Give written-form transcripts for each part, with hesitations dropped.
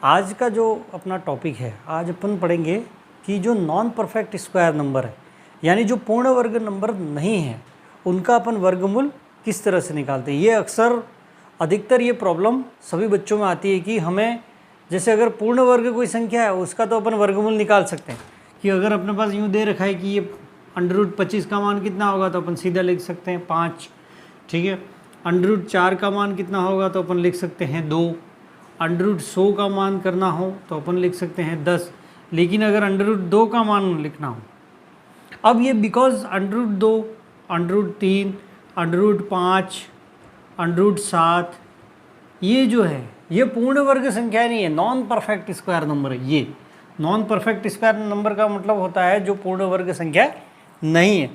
आज का जो अपना टॉपिक है, आज अपन पढ़ेंगे कि जो नॉन परफेक्ट स्क्वायर नंबर है, यानी जो पूर्ण वर्ग नंबर नहीं है, उनका अपन वर्गमूल किस तरह से निकालते हैं। ये अक्सर अधिकतर ये प्रॉब्लम सभी बच्चों में आती है कि हमें जैसे अगर पूर्ण वर्ग कोई संख्या है उसका तो अपन वर्गमूल निकाल सकते हैं कि अगर अपने पास यूँ दे रखा है कि ये √25 का मान कितना होगा तो अपन सीधा लिख सकते हैं 5, ठीक है। √4 का मान कितना होगा तो अपन लिख सकते हैं 2। √100 का मान करना हो तो अपन लिख सकते हैं 10। लेकिन अगर √2 का मान लिखना हो, अब ये बिकॉज √2, √3, √5, √7 ये जो है ये पूर्ण वर्ग संख्या नहीं है, नॉन परफेक्ट स्क्वायर नंबर है। ये नॉन परफेक्ट स्क्वायर नंबर का मतलब होता है जो पूर्ण वर्ग संख्या नहीं है।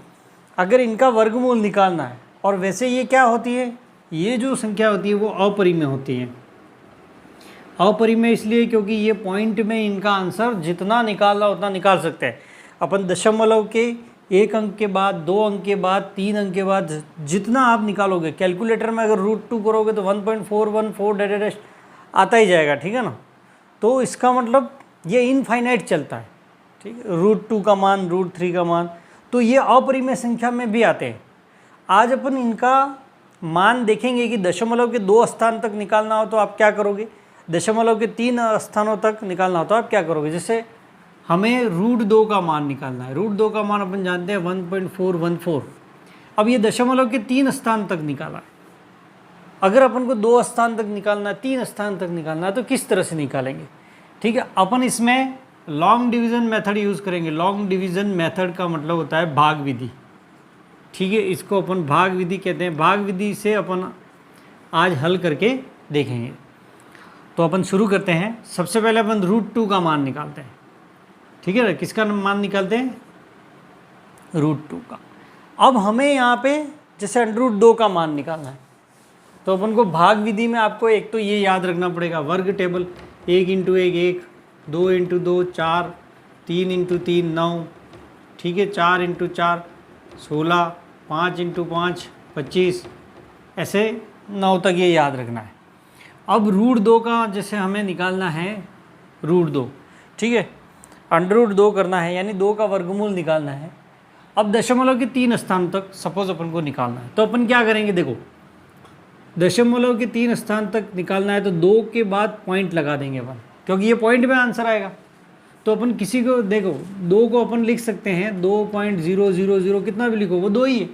अगर इनका वर्गमूल निकालना है, और वैसे ये क्या होती है, ये जो संख्या होती है वो अपरिमेय होती है। अपरिमेय इसलिए क्योंकि ये पॉइंट में इनका आंसर जितना निकालना उतना निकाल सकते हैं अपन। दशमलव के 1 अंक के बाद, 2 अंक के बाद, 3 अंक के बाद जितना आप निकालोगे, कैलकुलेटर में अगर √2 करोगे तो 1.414 आता ही जाएगा, ठीक है ना। तो इसका मतलब ये इनफाइनाइट चलता है, ठीक है। √2 का मान, √3 का मान, तो ये अपरिमेय संख्या में भी आते हैं। आज अपन इनका मान देखेंगे कि दशमलव के 2 स्थान तक निकालना हो तो आप क्या करोगे, दशमलव के 3 स्थानों तक निकालना हो तो आप क्या करोगे। जैसे हमें √2 का मान निकालना है, √2 का मान अपन जानते हैं 1.414। अब ये दशमलव के 3 स्थान तक निकाला है। अगर अपन को 2 स्थान तक निकालना है, 3 स्थान तक निकालना है तो किस तरह से निकालेंगे, ठीक है। अपन इसमें लॉन्ग डिवीज़न मेथड यूज़ करेंगे। लॉन्ग डिवीज़न मेथड का मतलब होता है भाग विधि, ठीक है। इसको अपन भाग विधि कहते हैं। भाग विधि से अपन आज हल करके देखेंगे। तो अपन शुरू करते हैं। सबसे पहले अपन √2 का मान निकालते हैं, ठीक है ना। किसका मान निकालते हैं, √2 का। अब हमें यहाँ पे जैसे √2 का मान निकालना है तो अपन को भाग विधि में आपको एक तो ये याद रखना पड़ेगा, वर्ग टेबल। 1 × 1 1, 2 × 2 4, 3 × 3 9, ठीक है, 4 × 4 16, 5 × 5 25, ऐसे 9 तक ये याद रखना है। अब √2 का जैसे हमें निकालना है √2, ठीक है। √2 करना है यानी 2 का वर्गमूल निकालना है। अब दशमलव के 3 स्थान तक सपोज अपन को निकालना है तो अपन क्या करेंगे, देखो दशमलव के 3 स्थान तक निकालना है तो 2 के बाद पॉइंट लगा देंगे अपन, क्योंकि ये पॉइंट में आंसर आएगा। तो अपन किसी को देखो 2 को अपन लिख सकते हैं 2.000, कितना भी लिखो वो 2 ही है।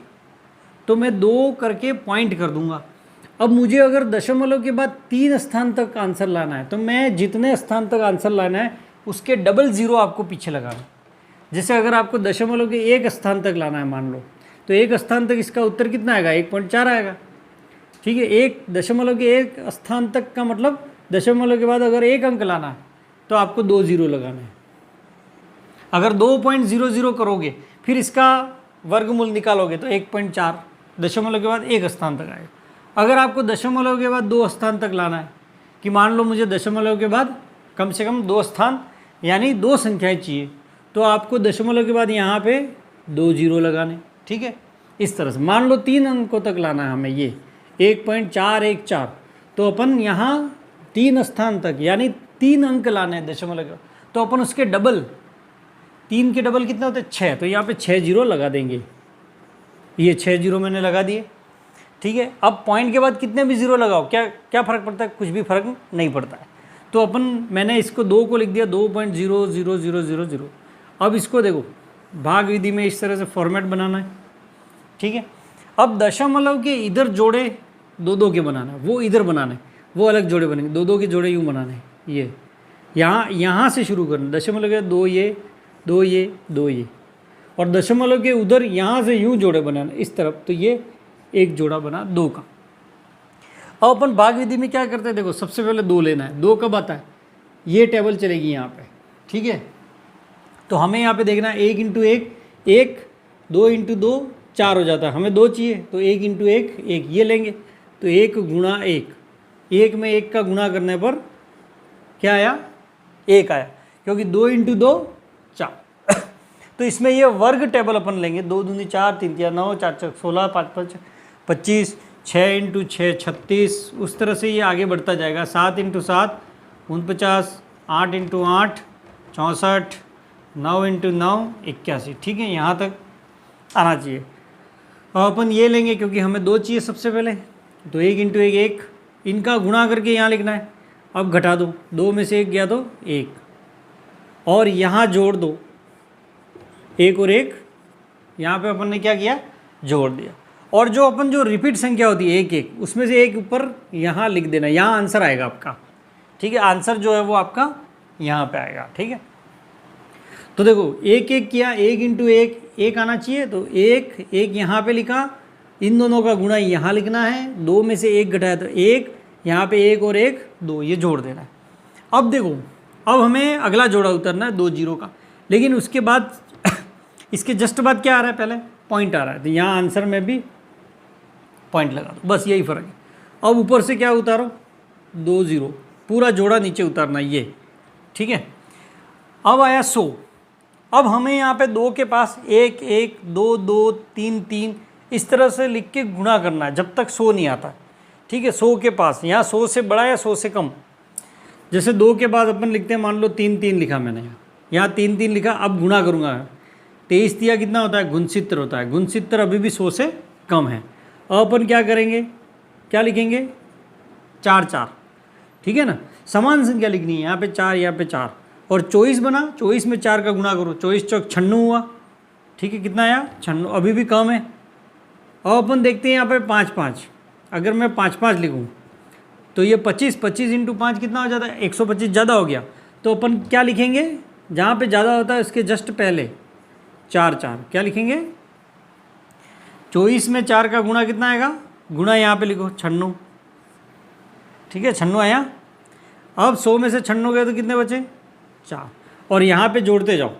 तो मैं 2 करके पॉइंट कर दूंगा। अब मुझे अगर दशमलव के बाद 3 स्थान तक आंसर लाना है तो मैं जितने स्थान तक आंसर लाना है उसके डबल 0 आपको पीछे लगाना। जैसे अगर आपको दशमलव के 1 स्थान तक लाना है मान लो, तो 1 स्थान तक इसका उत्तर कितना आएगा, 1.4 आएगा, ठीक है। 1 दशमलव के 1 स्थान तक का मतलब दशमलव के बाद अगर 1 अंक लाना है तो आपको 2 0 लगाना है। अगर 2.00 करोगे फिर इसका वर्गमूल निकालोगे तो 1.4 दशमलव के बाद 1 स्थान तक आएगा। अगर आपको दशमलव के बाद 2 स्थान तक लाना है कि मान लो मुझे दशमलव के बाद कम से कम 2 स्थान यानी 2 संख्याएं चाहिए, तो आपको दशमलव के बाद यहाँ पे 2 0 लगाने, ठीक है। इस तरह से मान लो 3 अंकों तक लाना है हमें, ये 1.414, तो अपन यहाँ 3 स्थान तक यानी 3 अंक लाने हैं दशमलव के, तो अपन उसके डबल, 3 के डबल कितना होता है 6, तो यहाँ पे 6 0 लगा देंगे। ये 6 0 मैंने लगा दिए, ठीक है। अब पॉइंट के बाद कितने भी 0 लगाओ, क्या फ़र्क पड़ता है, कुछ भी फर्क नहीं पड़ता है। तो अपन मैंने इसको 2 को लिख दिया 2.00000। अब इसको देखो भाग विधि में इस तरह से फॉर्मेट बनाना है, ठीक है। अब दशमलव के इधर जोड़े 2 के बनाना है, वो इधर बनाना है, वो अलग जोड़े बनेंगे। 2 के जोड़े यूँ बनाने हैं, ये यहाँ से शुरू करना, दशमलव के 2 ये 2 ये 2 ये, और दशमलव के उधर यहाँ से यूँ जोड़े बनाना इस तरफ, तो ये एक जोड़ा बना 2 का। अब अपन भाग विधि में क्या करते हैं, देखो सबसे पहले 2 लेना है। 2 कब आता है, ये टेबल चलेगी यहाँ पे, ठीक है। तो हमें यहाँ पे देखना है 1 × 1 1, 2 × 2 4 हो जाता है, हमें 2 चाहिए तो 1 × 1 1 ये लेंगे, तो 1 × 1, 1 में 1 का गुणा करने पर क्या आया, 1 आया, क्योंकि 2 × 2 4। तो इसमें ये वर्ग टेबल अपन लेंगे, 2 दूनी 4, 3 3 9, 4 4 16, 5 5 25, 6 × 6 36, उस तरह से ये आगे बढ़ता जाएगा। 7 × 7 49, 8 इंटू 8 64, 9 इंटू 9 81। ठीक है, यहाँ तक आना चाहिए। अब अपन ये लेंगे क्योंकि हमें 2 चाहिए सबसे पहले, तो 1 इंटू 1 1, इनका गुणा करके यहाँ लिखना है। अब घटा दो, 2 में से 1 गया तो 1, और यहाँ जोड़ दो 1 और 1, यहाँ पे अपन ने क्या किया, जोड़ दिया। और जो अपन जो रिपीट संख्या होती है 1 1, उसमें से एक ऊपर यहाँ लिख देना, यहाँ आंसर आएगा आपका। ठीक है, आंसर जो है वो आपका यहाँ पे आएगा। ठीक है, तो देखो 1 1 किया, 1 इंटू 1 1 आना चाहिए, तो 1 1 यहाँ पे लिखा, इन दोनों का गुणा यहाँ लिखना है, 2 में से 1 घटाया तो 1, यहाँ पे 1 और 1 2, ये जोड़ देना है। अब देखो, अब हमें अगला जोड़ा उतरना है 2 जीरो का, लेकिन उसके बाद इसके जस्ट बाद क्या आ रहा है, पहले पॉइंट आ रहा है, तो यहाँ आंसर में भी पॉइंट लगा दो, बस यही फ़र्क है। अब ऊपर से क्या उतारो, 2 जीरो, पूरा जोड़ा नीचे उतारना ये। ठीक है, अब आया 100। अब हमें यहाँ पे 2 के पास 1 1 2 2 3 3 इस तरह से लिख के गुणा करना है जब तक 100 नहीं आता। ठीक है, 100 के पास यहाँ 100 से बड़ा या 100 से कम, जैसे 2 के बाद अपन लिखते हैं, मान लो 3 3 लिखा मैंने, यहाँ 3 3 लिखा, अब गुणा करूँगा, 23 दिया कितना होता है, गुणसित्र होता है, गुणसित्र अभी भी 100 से कम है। अब अपन क्या करेंगे, क्या लिखेंगे, 4 4। ठीक है ना, समान संख्या लिखनी है, यहाँ पे 4 यहाँ पे 4, और 24 बना, 24 में 4 का गुणा करो, 24 चौक 96 हुआ। ठीक है, कितना आया, 96, अभी भी कम है। अब अपन देखते हैं यहाँ पे 5 5, अगर मैं 5 5 लिखूँ तो ये 25 25 इंटू 5 कितना हो जाता है, 125 ज़्यादा हो गया, तो अपन क्या लिखेंगे, जहाँ पे ज़्यादा होता है उसके जस्ट पहले 4 4, क्या लिखेंगे, 24 में 4 का गुणा कितना आएगा, गुणा यहाँ पे लिखो 96। ठीक है, 96 आया। अब 100 में से 96 गए तो कितने बचे, 4, और यहाँ पे जोड़ते जाओ,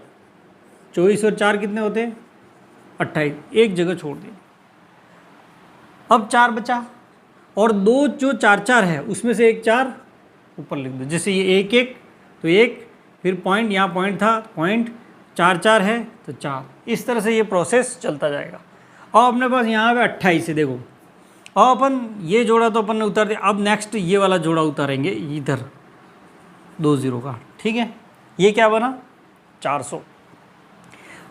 24 और 4 कितने होते हैं, 28, एक जगह छोड़ दी। अब 4 बचा, और 2 जो 4 4 है उसमें से एक 4 ऊपर लिख दो, जैसे ये 1 1 तो 1, फिर पॉइंट, यहाँ पॉइंट था, पॉइंट, 4 4 है तो 4, इस तरह से ये प्रोसेस चलता जाएगा। अब अपने पास यहाँ पे 28 है, देखो अब अपन ये जोड़ा तो अपन ने उतार दिया, अब नेक्स्ट ये वाला जोड़ा उतारेंगे इधर 2 जीरो का। ठीक है, ये क्या बना, 400।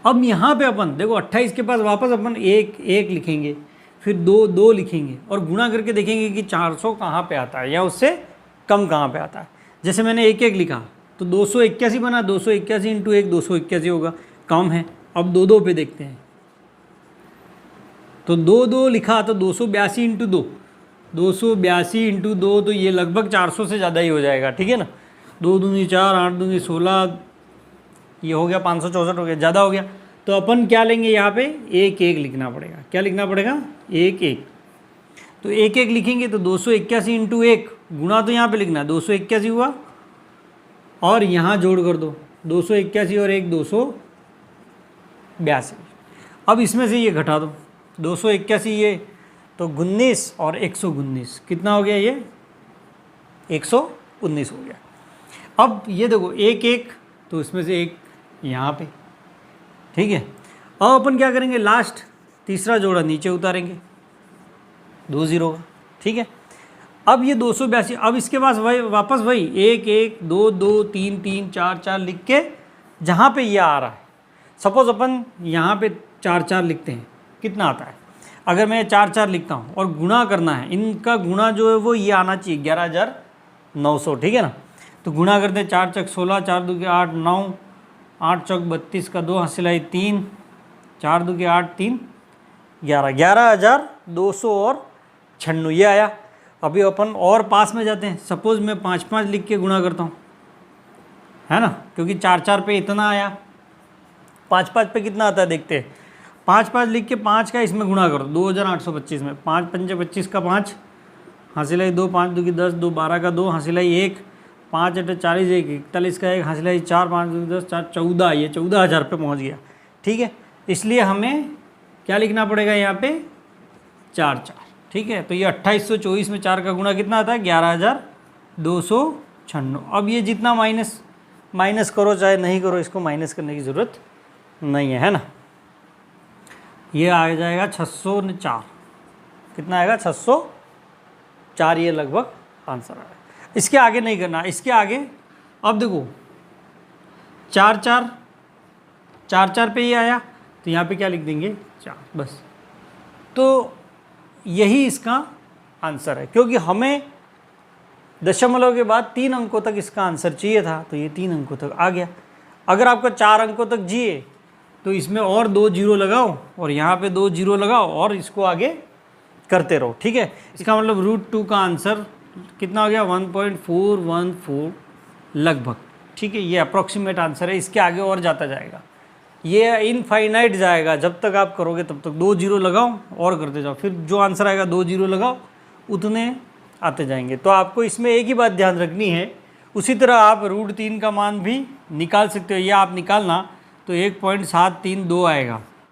अब यहाँ पे अपन देखो 28 के पास वापस अपन 1 1 लिखेंगे, फिर 2 2 लिखेंगे, और गुणा करके देखेंगे कि 400 कहाँ पे आता है या उससे कम कहाँ पे आता है। जैसे मैंने 1 1 लिखा तो 281 बना, 281 इंटू 1 281 होगा, कम है। अब 2 2 पे देखते हैं, तो 2 2 लिखा तो 282 इंटू 2, 282 इंटू 2, तो ये लगभग 400 से ज़्यादा ही हो जाएगा। ठीक है ना, 2 दूनी 4, 8 दूनी 16, ये हो गया 564 हो गया, ज़्यादा हो गया। तो अपन क्या लेंगे, यहाँ पे 1 1 लिखना पड़ेगा, क्या लिखना पड़ेगा, 1 1। तो 1 1 लिखेंगे तो 281 इंटू 1, गुणा तो यहाँ पे लिखना है, 281 हुआ, और यहाँ जोड़ कर दो, 281 और 1 282। अब इसमें से ये घटा दो, 281 ये तो 19 और 119, कितना हो गया, ये 119 हो गया। अब ये देखो 1 1, तो इसमें से एक यहाँ पे। ठीक है, अब अपन क्या करेंगे, लास्ट तीसरा जोड़ा नीचे उतारेंगे 2 जीरो का। ठीक है, अब ये 282, अब इसके पास वही वापस वही 1 1 2 2 3 3 4 4 लिख के जहाँ पे ये आ रहा है, सपोज अपन यहाँ पे 4 4 लिखते हैं, कितना आता है, अगर मैं 4 4 लिखता हूँ और गुणा करना है, इनका गुणा जो है वो ये आना चाहिए 11,900। ठीक है ना, तो गुणा करते हैं, 4 चौक 16, 4 दो के 8 9, 8 चौक 32 का 2 हासिलाई 3, 4 दो के 8 3 11, 11,296 ये आया। अभी अपन और पास में जाते हैं, सपोज़ मैं 5 5 लिख के गुणा करता हूँ, है ना, क्योंकि 4 4 पे इतना आया, 5 5 पे कितना आता है देखते हैं। 5 5 लिख के 5 का इसमें गुणा करो 2,825 में, 5 पंजे 25 का 5 हासिलाई 2, 5 दो की 10, 2 12 का 2 हासिलाई 1, 5 8 40 1 41 का 1 हासिलाई 4, 5 दो की 10 4 14, ये 14,000 पे पहुँच गया। ठीक है, इसलिए हमें क्या लिखना पड़ेगा यहाँ पे 4 4। ठीक है, तो ये 2824 में 4 का गुणा कितना आता है 11,296। अब ये जितना माइनस करो चाहे नहीं करो, इसको माइनस करने की ज़रूरत नहीं है ना। ये आ जाएगा 604, कितना आएगा 604, ये लगभग आंसर आएगा। इसके आगे नहीं करना, इसके आगे अब देखो 4 4 4 4 पे ही आया, तो यहाँ पे क्या लिख देंगे 4 बस। तो यही इसका आंसर है, क्योंकि हमें दशमलव के बाद 3 अंकों तक इसका आंसर चाहिए था, तो ये 3 अंकों तक आ गया। अगर आपको 4 अंकों तक जिए तो इसमें और 2 जीरो लगाओ और यहाँ पे 2 जीरो लगाओ और इसको आगे करते रहो, ठीक है। इसका मतलब √2 का आंसर कितना हो गया 1.414 लगभग, ठीक है। ये अप्रॉक्सीमेट आंसर है, इसके आगे और जाता जाएगा, ये इनफाइनाइट जाएगा, जब तक आप करोगे तब तक 2 जीरो लगाओ और करते जाओ, फिर जो आंसर आएगा 2 जीरो लगाओ, उतने आते जाएंगे। तो आपको इसमें एक ही बात ध्यान रखनी है, उसी तरह आप √3 का मान भी निकाल सकते हो, या आप निकालना तो 1.732 आएगा।